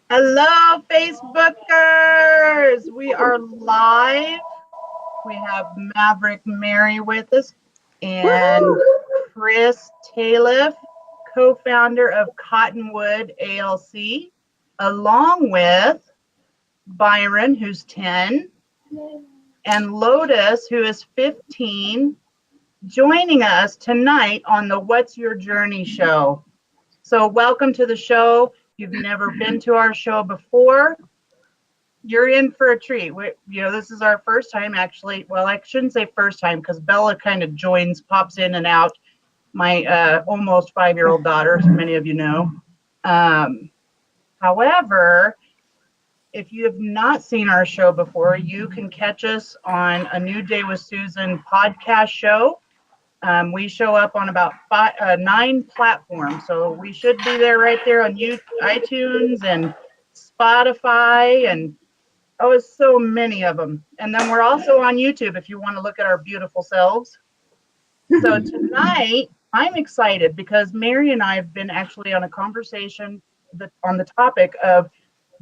Hello, Facebookers. We are live. We have Maverick Mary with us and Chris Taleff, co-founder of Cottonwood ALC, along with Byron, who's 10, and Lotus, who is 15, joining us tonight on the What's Your Journey show. So welcome to the show. If you've never been to our show before, you're in for a treat. This is our first time, actually. Well, I shouldn't say first time because Bella kind of pops in and out. My almost 5-year-old daughter, as many of you know. However, if you have not seen our show before, you can catch us on a New Day with Susan podcast show. We show up on about 9 platforms, so we should be there right there on iTunes and Spotify, and so many of them. And then we're also on YouTube if you want to look at our beautiful selves. So tonight, I'm excited because Mary and I have been actually on a conversation on the topic of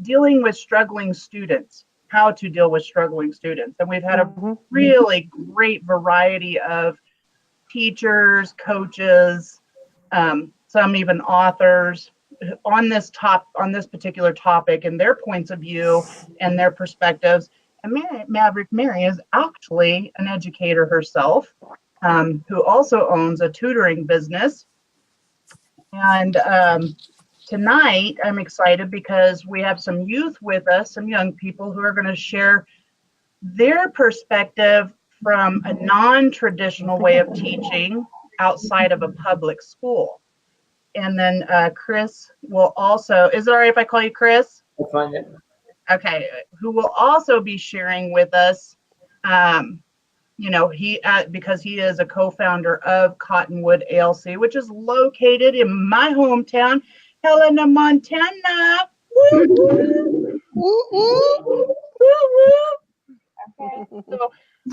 dealing with struggling students, how to deal with struggling students. And we've had a really great variety of teachers, coaches, some even authors on this particular topic and their points of view and their perspectives. And Maverick Mary is actually an educator herself, who also owns a tutoring business. And tonight I'm excited because we have some youth with us, some young people who are going to share their perspective from a non-traditional way of teaching outside of a public school. And then Chris will also, is it all right if I call you Chris? That's fine, yeah. Okay, who will also be sharing with us, because he is a co-founder of Cottonwood ALC, which is located in my hometown, Helena, Montana. Woo, woo. Woo, woo. Woo, woo. Okay,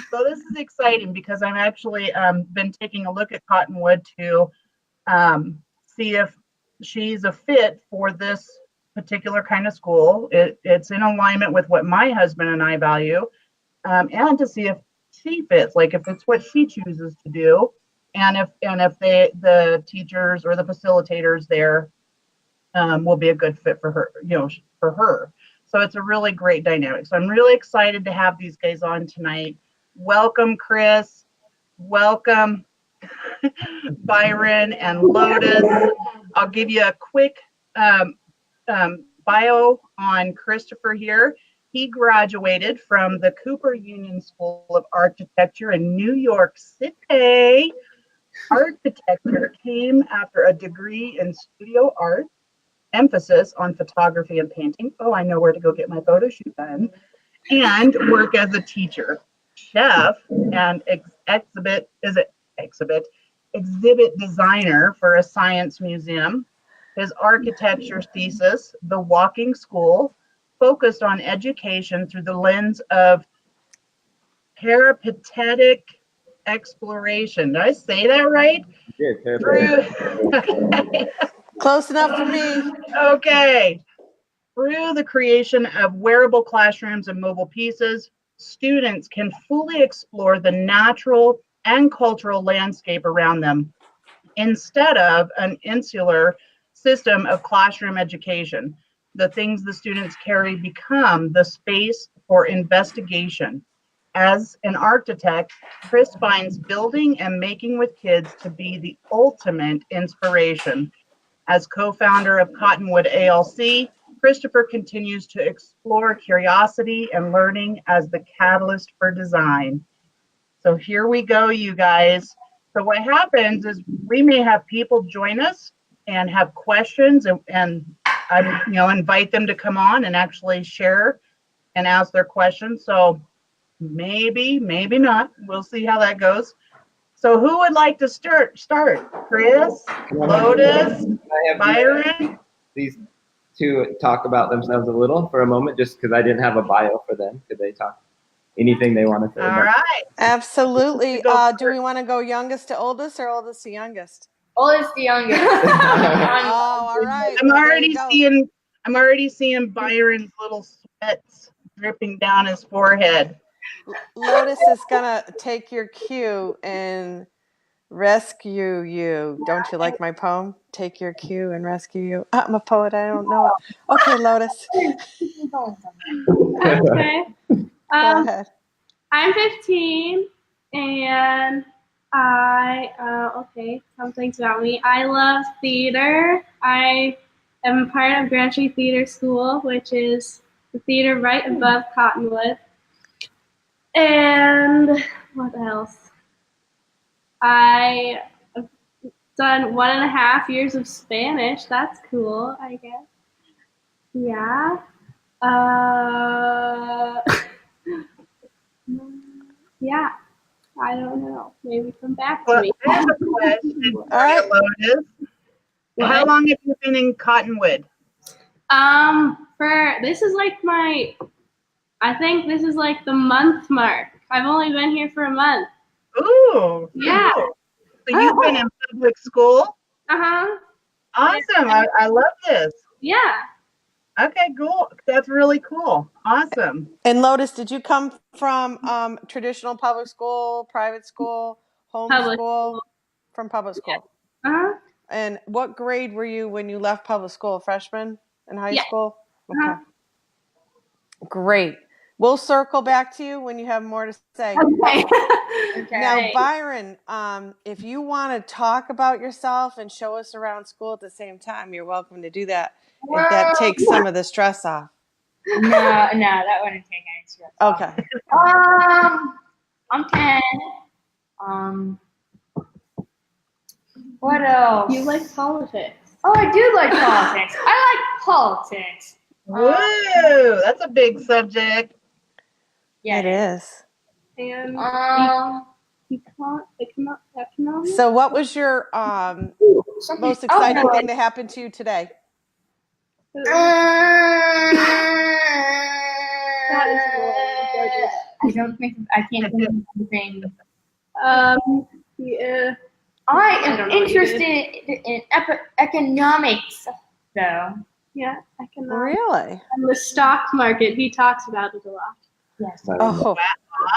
so this is exciting because I'm actually been taking a look at Cottonwood to see if she's a fit for this particular kind of school. It's in alignment with what my husband and I value, and to see if she fits, like if it's what she chooses to do, and if the teachers or the facilitators there will be a good fit for her, for her. So it's a really great dynamic. So I'm really excited to have these guys on tonight. Welcome, Chris. Welcome, Byron and Lotus. I'll give you a quick bio on Christopher here. He graduated from the Cooper Union School of Architecture in New York City. Architecture came after a degree in studio art, emphasis on photography and painting. Oh, I know where to go get my photo shoot done. And work as a teacher, chef, and exhibit designer for a science museum. His architecture thesis, The Walking School, focused on education through the lens of peripatetic exploration. Did I say that right? Yeah, Okay. Close enough for me. Okay. Through the creation of wearable classrooms and mobile pieces, students can fully explore the natural and cultural landscape around them instead of an insular system of classroom education. The things the students carry become the space for investigation. As an architect, Chris finds building and making with kids to be the ultimate inspiration. As co-founder of Cottonwood ALC, Christopher continues to explore curiosity and learning as the catalyst for design. So here we go, you guys. So what happens is we may have people join us and have questions, and I invite them to come on and actually share and ask their questions. So maybe not. We'll see how that goes. So who would like to start? Chris, Lotus, Byron? These two talk about themselves a little for a moment, just because I didn't have a bio for them. Could they talk anything they want to say? All right. Absolutely. Do we want to go youngest to oldest or oldest to youngest? Oldest to youngest. Oh, all right. I'm Well, there already you go. seeing. I'm already seeing Byron's little sweats dripping down his forehead. Lotus is gonna take your cue and rescue you. Don't you like my poem? Take your cue and rescue you. I'm a poet. I don't know it. Okay, Lotus. Okay. Go ahead. I'm 15, and okay, some things about me. I love theater. I am a part of Grand Tree Theater School, which is the theater right above Cottonwood. And what else? I have done 1.5 years of Spanish. That's cool, I guess. Yeah. Yeah. I don't know. Maybe come back to Well, me. I have a question for All right. you, Lotus. How long have you been in Cottonwood? This is like I think this is like the month mark. I've only been here for a month. Ooh. Yeah. Cool. So you've been in public school? Uh-huh. Awesome. I love this. Yeah. Okay, cool. That's really cool. Awesome. And Lotus, did you come from traditional public school, private school, Public homeschool? school. From public school. Uh-huh. And what grade were you when you left public school? Freshman in high Yeah. school? Uh-huh. Okay. Great. We'll circle back to you when you have more to say. Okay. Now, Byron, if you want to talk about yourself and show us around school at the same time, you're welcome to do that. If that takes some of the stress off. No, that wouldn't take any stress. Okay. I'm 10. What else? You like politics. Oh, I do like politics. I like politics. Woo, that's a big subject. Yeah. It is. And economics. So what was your most exciting thing that happened to you today? I can't think of anything. Yeah. I don't am know what you interested in economics, though. Yeah, economics. Really? And the stock market, he talks about it a lot. Yes. Oh,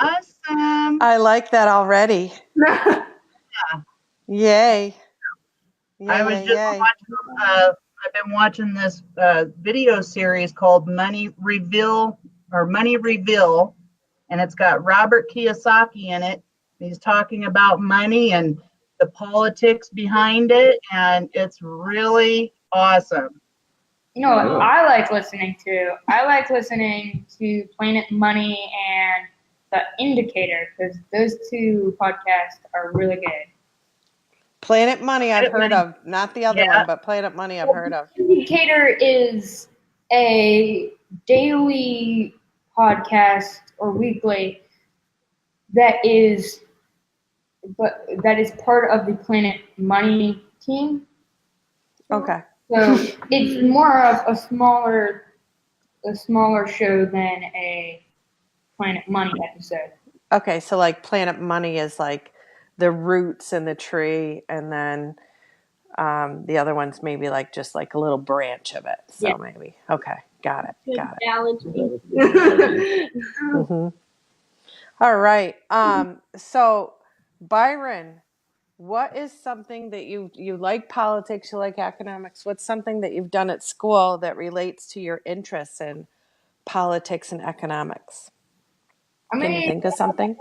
Awesome. I like that already. Yay. I was just watching, I've been watching this video series called Money Reveal, and it's got Robert Kiyosaki in it. He's talking about money and the politics behind it, and it's really awesome. You know what I like listening to? I like listening to Planet Money and The Indicator, because those two podcasts are really good. Planet Money I've heard of. Not the other one, but Planet Money I've heard of. Indicator is a daily podcast or weekly that is part of the Planet Money team. Okay. So it's more of a smaller show than a Planet Money episode. Okay, so like Planet Money is like the roots and the tree, and then the other one's maybe like just like a little branch of it. So maybe. Okay, got it. Good Got it. analogy. Mm-hmm. All right. So Byron, what is something that you like politics, you like economics? What's something that you've done at school that relates to your interests in politics and economics? Can you think of something?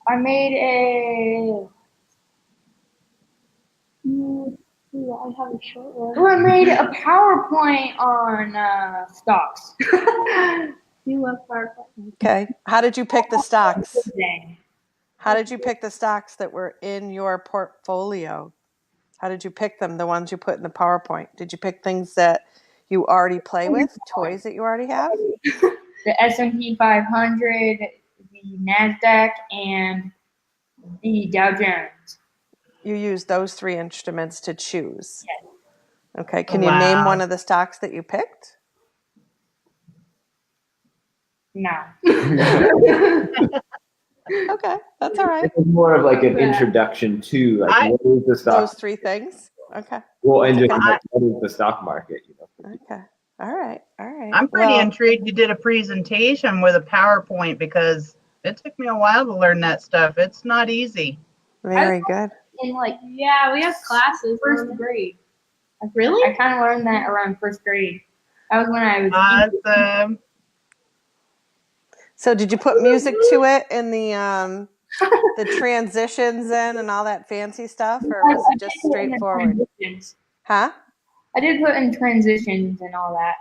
I made a. I have a short one. I made a PowerPoint on stocks. You love PowerPoint. Okay. How did you pick the stocks? Dang. How did you pick the stocks that were in your portfolio? How did you pick them, the ones you put in the PowerPoint? Did you pick things that you already play with, toys that you already have? The S&P 500, the NASDAQ, and the Dow Jones. You use those three instruments to choose. Yes. Okay. Can you name one of the stocks that you picked? No. Okay, that's all right. It's more of like an introduction to like what is the stock? Those three things. Okay. Well, and That's just okay. like, what is the stock market? You know. Okay. All right. All right. I'm pretty intrigued you did a presentation with a PowerPoint because it took me a while to learn that stuff. It's not easy. Very good. In like Yeah, we have classes. first grade. Really? I kind of learned that around first grade. That was when I was. Awesome. So did you put music to it in the transitions in and all that fancy stuff, or was it just straightforward? Huh? I did put in transitions and all that.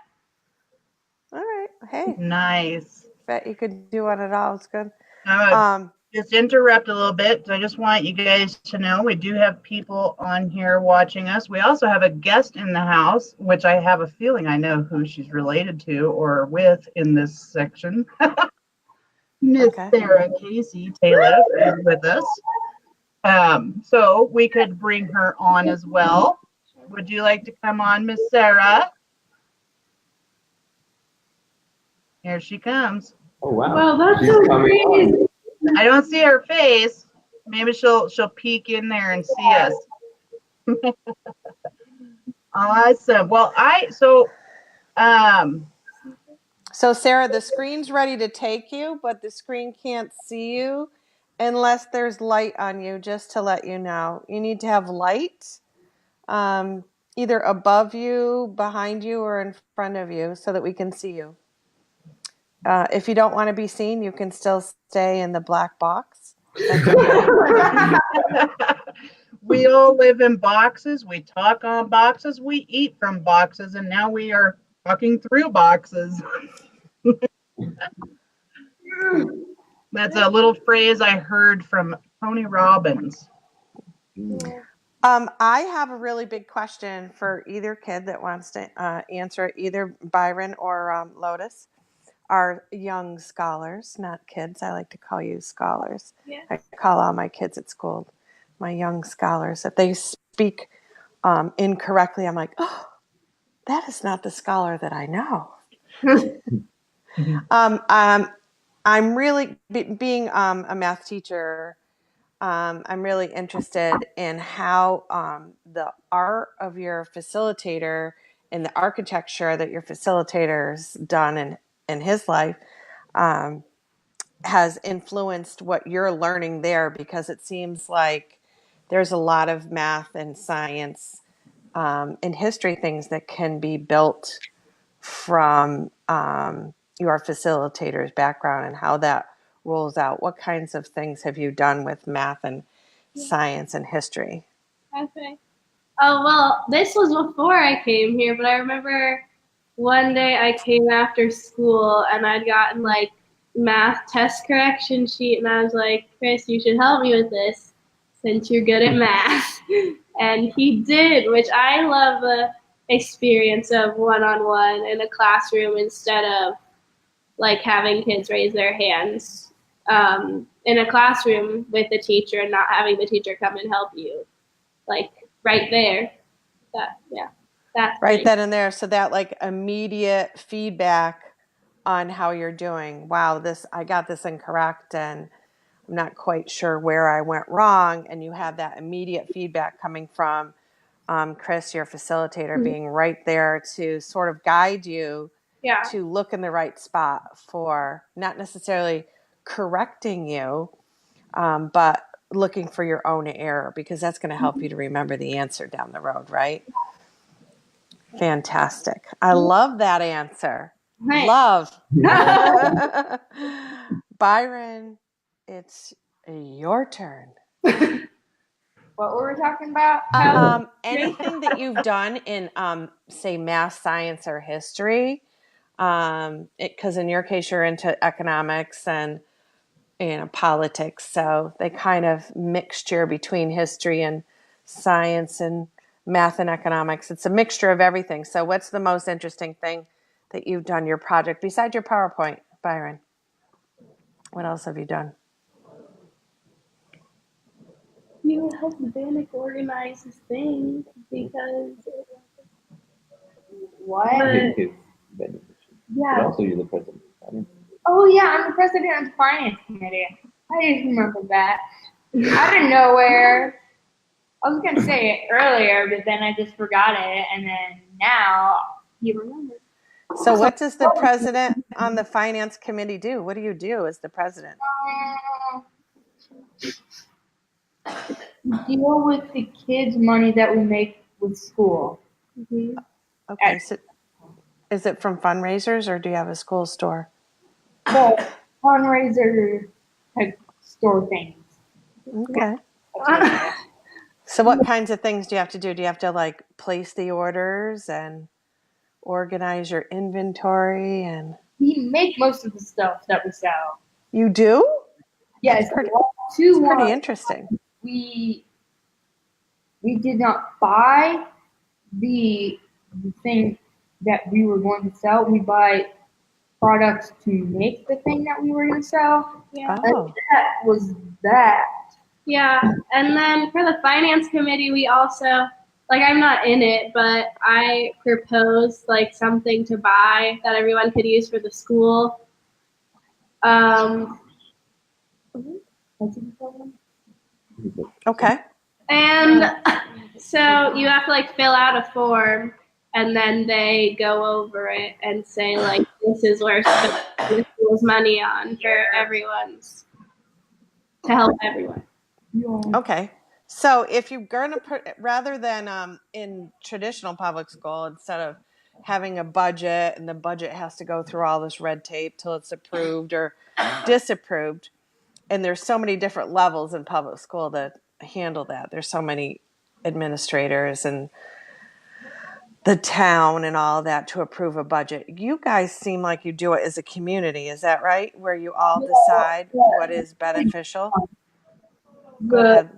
All right. Hey, Nice. bet you could do it at all. It's good. Just interrupt a little bit. I just want you guys to know we do have people on here watching us. We also have a guest in the house, which I have a feeling I know who she's related to or with in this section. Miss Sarah Casey Taleff is with us. So we could bring her on as well. Would you like to come on, Miss Sarah? Here she comes. Oh wow. Well, that's so crazy. I don't see her face. Maybe she'll peek in there and see us. Awesome. Well, So Sarah, the screen's ready to take you, but the screen can't see you unless there's light on you, just to let you know. You need to have light either above you, behind you, or in front of you so that we can see you. If you don't want to be seen, you can still stay in the black box. That's okay. we all live in boxes. We talk on boxes. We eat from boxes. And now we are talking through boxes. That's a little phrase I heard from Tony Robbins. I have a really big question for either kid that wants to answer it, either Byron or Lotus. Are young scholars, not kids. I like to call you scholars. Yeah. I call all my kids at school my young scholars. If they speak incorrectly, I'm like, oh, that is not the scholar that I know. I'm really, being a math teacher, I'm really interested in how the art of your facilitator and the architecture that your facilitator's done in his life has influenced what you're learning there, because it seems like there's a lot of math and science and history things that can be built from your facilitator's background and how that rolls out. What kinds of things have you done with math and science and history? Okay. Oh, well, this was before I came here, but I remember one day I came after school and I'd gotten like math test correction sheet, and I was like, Chris, you should help me with this since you're good at math. And he did, which I love the experience of one-on-one in a classroom instead of like having kids raise their hands in a classroom with a teacher and not having the teacher come and help you, like right there. That's right then and there. So that like immediate feedback on how you're doing. Wow, I got this incorrect and I'm not quite sure where I went wrong. And you have that immediate feedback coming from Chris, your facilitator, being right there to sort of guide you to look in the right spot for not necessarily correcting you, but looking for your own error, because that's going to help you to remember the answer down the road, right? Fantastic. I love that answer. Hey. Love. Byron, it's your turn. What were we talking about? Anything that you've done in, say, math, science, or history, because in your case you're into economics and politics, so they kind of mixture between history and science and math and economics. It's a mixture of everything. So what's the most interesting thing that you've done, your project, besides your PowerPoint, Byron? What else have you done? You help Vanek organize his thing because What? But also you're the president. Oh yeah, I'm the president of the finance committee. I just remember that. Out of nowhere. I was going to say it earlier, but then I just forgot it. And then now you remember. So what does the president on the finance committee do? What do you do as the president? Deal with the kids' money that we make with school. Mm-hmm. Okay, so is it from fundraisers or do you have a school store? So fundraiser type store things. Okay. That's what it is. So what kinds of things do you have to do? Do you have to like place the orders and organize your inventory and We make most of the stuff that we sell. you do? Yes, It's pretty, two it's pretty ones interesting. we did not buy the thing that we were going to sell. We buy products to make the thing that we were going to sell. Yeah. And Oh, that was that. Yeah, and then for the finance committee, we also, like, I'm not in it, but I proposed, like, something to buy that everyone could use for the school. okay. And so you have to, like, fill out a form, and then they go over it and say, like, this is where the school's money on for everyone's, to help everyone. Okay. So if you're going to put, rather than in traditional public school, instead of having a budget and the budget has to go through all this red tape till it's approved or disapproved, and there's so many different levels in public school that handle that. There's so many administrators and the town and all of that to approve a budget. You guys seem like you do it as a community. Is that right? Where you all decide what is beneficial? Go ahead.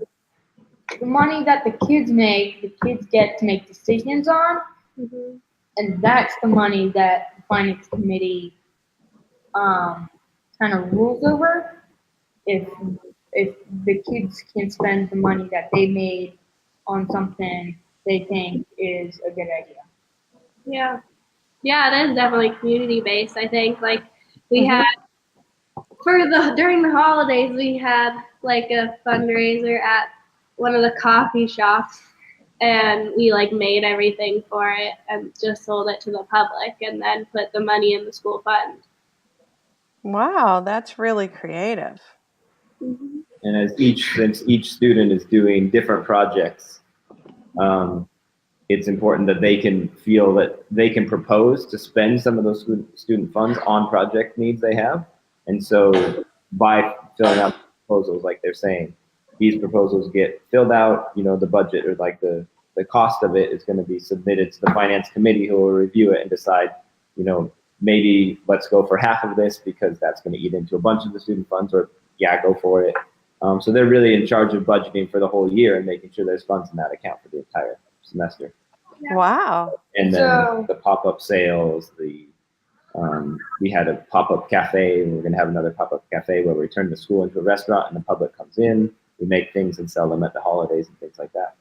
The money that the kids make, the kids get to make decisions on, and that's the money that the finance committee kind of rules over. If the kids can spend the money that they made on something they think is a good idea. Yeah. Yeah, it is definitely community based. I think like we had during the holidays we had like a fundraiser at one of the coffee shops and we like made everything for it and just sold it to the public and then put the money in the school fund. Wow, that's really creative. And since each student is doing different projects, it's important that they can feel that they can propose to spend some of those student funds on project needs they have. And so by filling out proposals, like they're saying, these proposals get filled out, the budget or like the cost of it is going to be submitted to the finance committee who will review it and decide, maybe let's go for half of this because that's going to eat into a bunch of the student funds, or yeah, go for it. So they're really in charge of budgeting for the whole year and making sure there's funds in that account for the entire semester. Wow. And then the pop-up sales, we had a pop-up cafe, and we're going to have another pop-up cafe where we turn the school into a restaurant and the public comes in. We make things and sell them at the holidays and things like that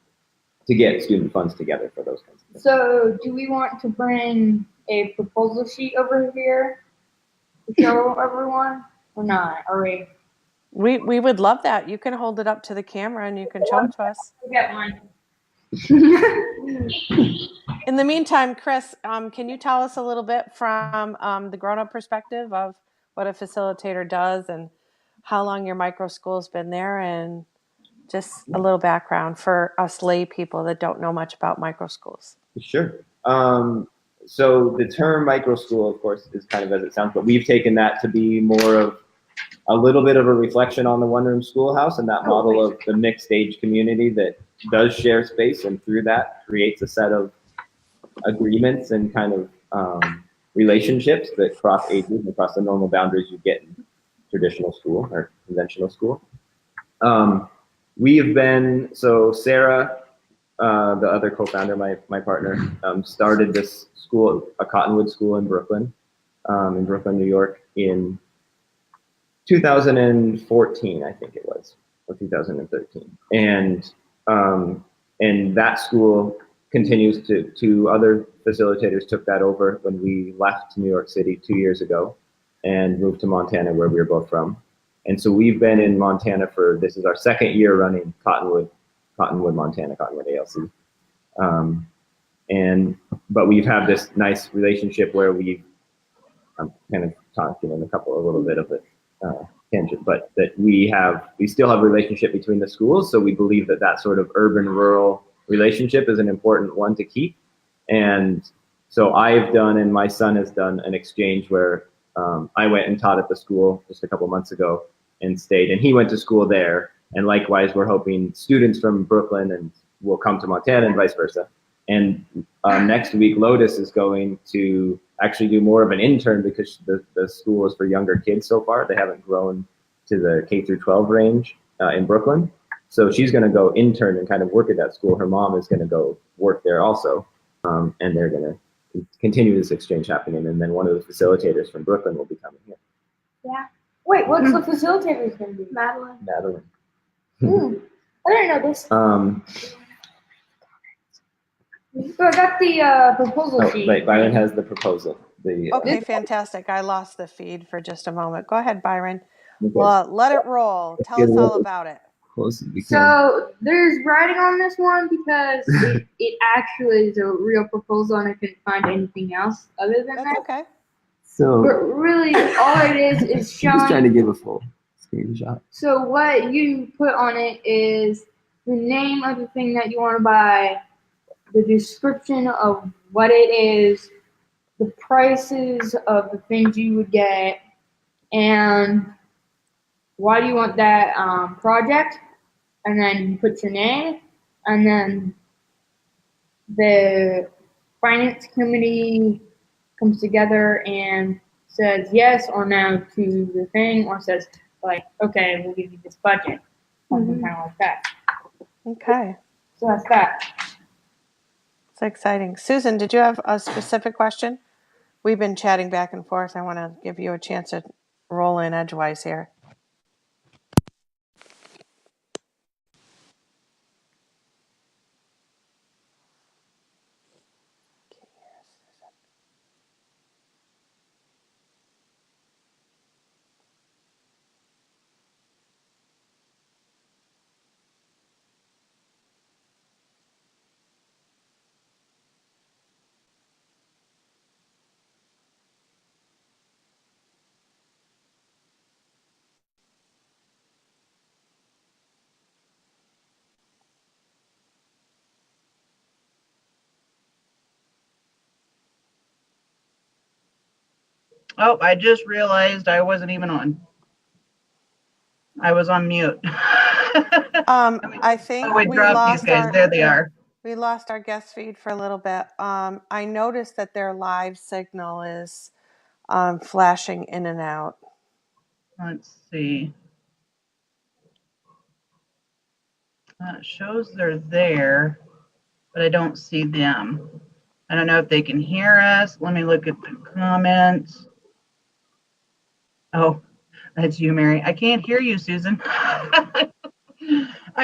to get student funds together for those kinds of things. So do we want to bring a proposal sheet over here to show everyone or not? We would love that. You can hold it up to the camera and you can show it to us. We'll get one. In the meantime, Chris, can you tell us a little bit from the grown-up perspective of what a facilitator does and how long your micro school's been there, and just a little background for us lay people that don't know much about micro schools? Sure. So the term micro school, of course, is kind of as it sounds, but we've taken that to be more of a little bit of a reflection on the one-room schoolhouse and that model of the mixed age community that does share space, and through that creates a set of agreements and kind of relationships that cross ages and across the normal boundaries you get in traditional school or conventional school. We have been, so Sarah, the other co-founder, my partner, started this school, a Cottonwood school in Brooklyn, New York, in 2014, I think it was, or 2013. And that school continues to other facilitators took that over when we left New York City 2 years ago and moved to Montana, where we were both from. And so we've been in Montana this is our second year running Cottonwood Montana, Cottonwood ALC. But we've had this nice relationship where I'm kind of talking in a little bit of a tangent, but that we still have a relationship between the schools. So we believe that sort of urban-rural relationship is an important one to keep. And so I've done, and my son has done, an exchange where I went and taught at the school just a couple months ago and stayed, and he went to school there. And likewise, we're hoping students from Brooklyn and will come to Montana and vice versa. And next week, Lotus is going to actually do more of an intern because the school is for younger kids so far. They haven't grown to the K through 12 range in Brooklyn. So she's going to go intern and kind of work at that school. Her mom is going to go work there also. And they're going to continue this exchange happening. And then one of the facilitators from Brooklyn will be coming here. Yeah. Wait, what's the facilitator's going to be? Madeline. I didn't know this. So I got the proposal sheet. Right, Byron has the proposal. Okay, fantastic. I lost the feed for just a moment. Go ahead, Byron. Okay. Well, let it roll. Tell us all about it. So there's writing on this one because it actually is a real proposal and I couldn't find anything else other than That's that. okay. So But really, all it is showing. Just trying to give a full screenshot. So what you put on it is the name of the thing that you want to buy, the description of what it is, the prices of the things you would get, and why do you want that project, and then you put your name, and then the finance committee comes together and says yes or no to the thing, or says like, okay, we'll give you this budget, something kind of like that. Okay. So that's that. It's exciting. Susan, did you have a specific question? We've been chatting back and forth. I want to give you a chance to roll in edgewise here. Oh, I just realized I wasn't even on. I was on mute. I think we dropped these guys. There they are. We lost our guest feed for a little bit. I noticed that their live signal is flashing in and out. Let's see. It shows they're there, but I don't see them. I don't know if they can hear us. Let me look at the comments. Oh, that's you, Mary. I can't hear you, Susan. I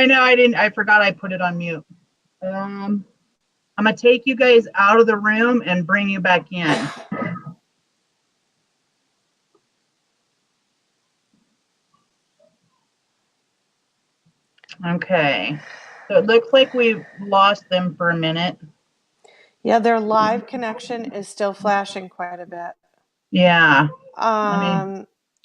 know I forgot I put it on mute. I'm going to take you guys out of the room and bring you back in. Okay. So it looks like we've lost them for a minute. Yeah, their live connection is still flashing quite a bit. Yeah.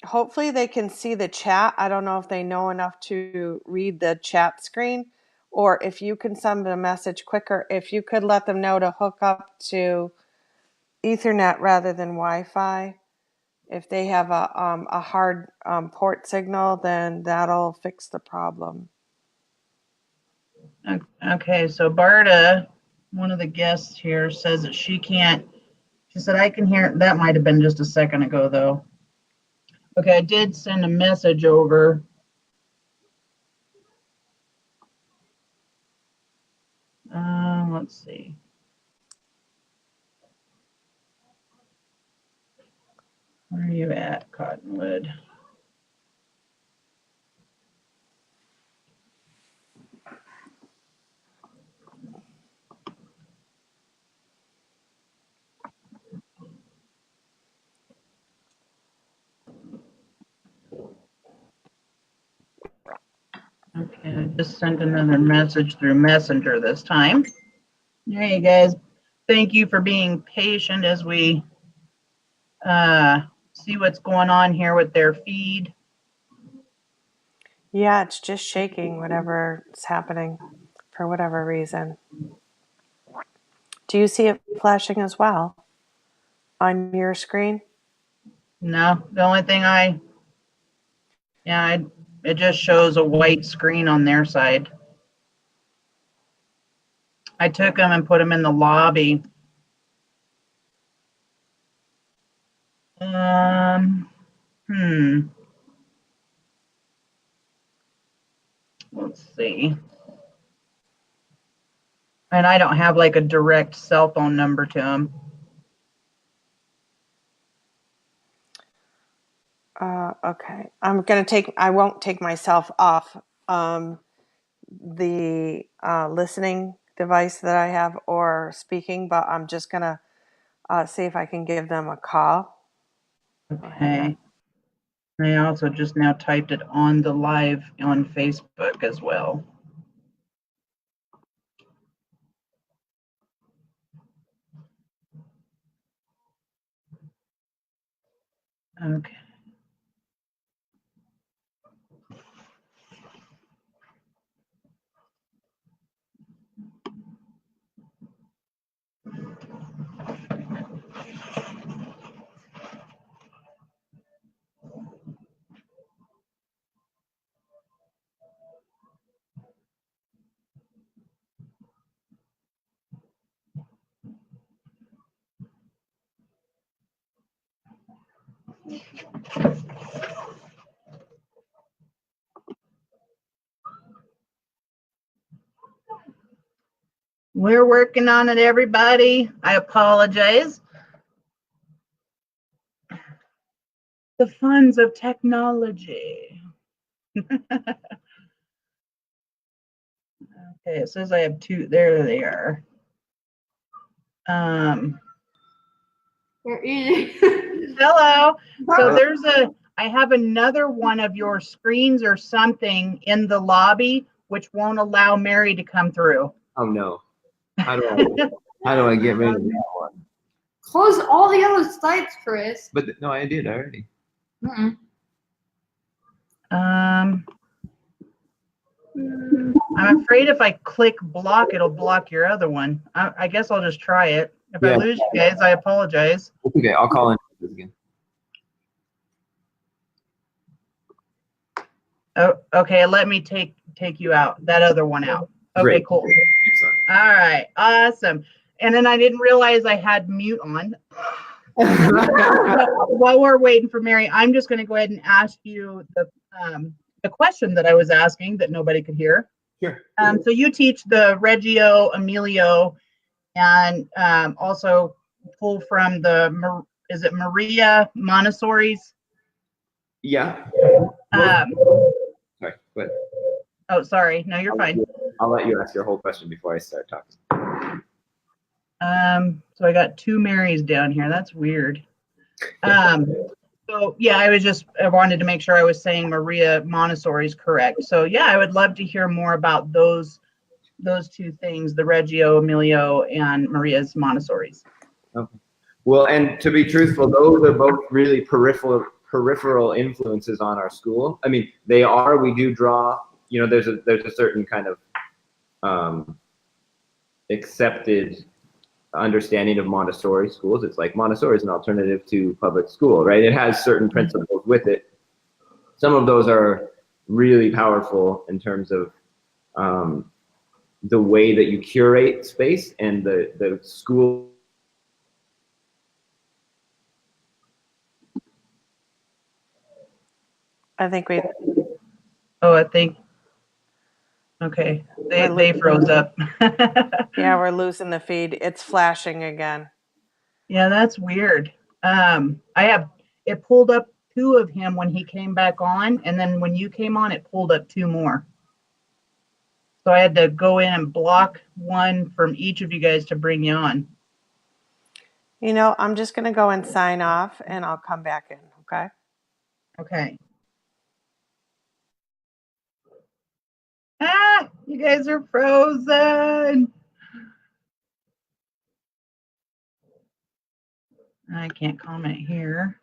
Hopefully they can see the chat. I don't know if they know enough to read the chat screen, or if you can send a message quicker, if you could let them know to hook up to Ethernet rather than Wi-Fi. If they have a hard port signal, then that'll fix the problem. Okay, so Barta, one of the guests here, says that she can't. She said, I can hear. That might have been just a second ago, though. Okay, I did send a message over. Let's see. Where are you at, Cottonwood? Okay, I just sent another message through Messenger this time. Hey, guys. Thank you for being patient as we see what's going on here with their feed. Yeah, it's just shaking whatever is happening for whatever reason. Do you see it flashing as well on your screen? No, the only thing it just shows a white screen on their side. I took them and put them in the lobby. Let's see. And I don't have like a direct cell phone number to them. Okay. I won't take myself off the listening device that I have or speaking, but I'm just going to see if I can give them a call. Okay. I also just now typed it on the live on Facebook as well. Okay. We're working on it, everybody. I apologize. The funds of technology. Okay, it says I have two. There they are. You're eating. Hello. So I have another one of your screens or something in the lobby, which won't allow Mary to come through. Oh no. How do I get rid of that one? Close all the other sites, Chris. But no, I did already. Mm-mm. I'm afraid if I click block, it'll block your other one. I guess I'll just try it. If I lose you guys, I apologize. Okay, I'll call in again. Oh, okay. Let me take you out. That other one out. Okay, Great. cool. Excellent. All right, awesome. And then I didn't realize I had mute on. While we're waiting for Mary, I'm just going to go ahead and ask you the question that I was asking that nobody could hear. Sure. So you teach the Reggio Emilio, and also pull from the is it Maria Montessori's? Yeah. Um, Sorry, go ahead. oh, sorry. No, you're fine. I'll let you ask your whole question before I start talking. So I got two Marys down here. That's weird. So yeah, I wanted to make sure I was saying Maria Montessori's correct. So yeah, I would love to hear more about those two things, the Reggio Emilio and Maria's Montessori's. Okay. Well, and to be truthful, those are both really peripheral influences on our school. I mean, we do draw, there's a certain kind of accepted understanding of Montessori schools. It's like Montessori is an alternative to public school, right? It has certain principles with it. Some of those are really powerful in terms of the way that you curate space and the school. I think Okay, they froze up. yeah, we're losing the feed. It's flashing again. Yeah, that's weird. It pulled up two of him when he came back on, and then when you came on, it pulled up two more. So I had to go in and block one from each of you guys to bring you on. I'm just going to go and sign off, and I'll come back in, okay? Okay. You guys are frozen. I can't comment here.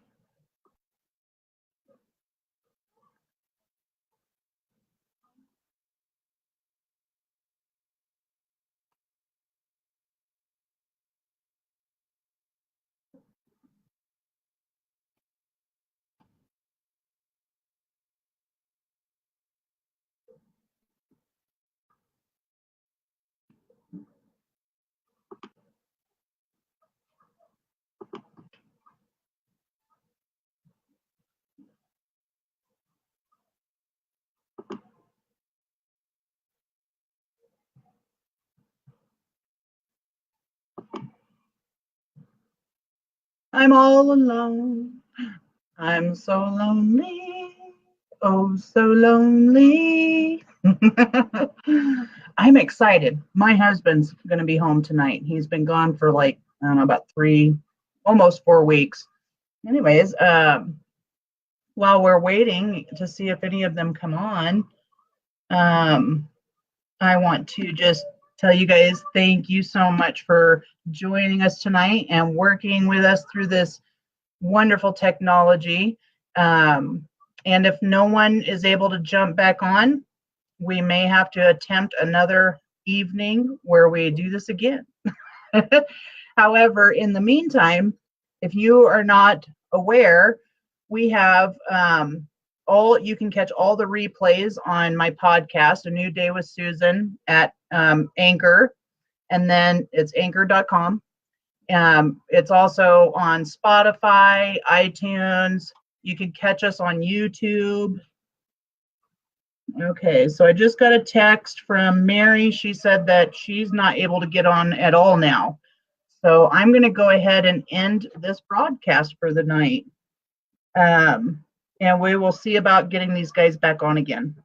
I'm all alone. I'm so lonely. Oh, so lonely. I'm excited. My husband's going to be home tonight. He's been gone for like, I don't know, about almost 4 weeks. Anyways, while we're waiting to see if any of them come on, I want to just tell you guys thank you so much for joining us tonight and working with us through this wonderful technology. And if no one is able to jump back on, we may have to attempt another evening where we do this again. However, in the meantime, if you are not aware, we have you can catch all the replays on my podcast, A New Day with Susan, at Anchor, and then it's anchor.com. It's also on Spotify, iTunes. You can catch us on YouTube. Okay, so I just got a text from Mary. She said that she's not able to get on at all now. So I'm going to go ahead and end this broadcast for the night. And we will see about getting these guys back on again.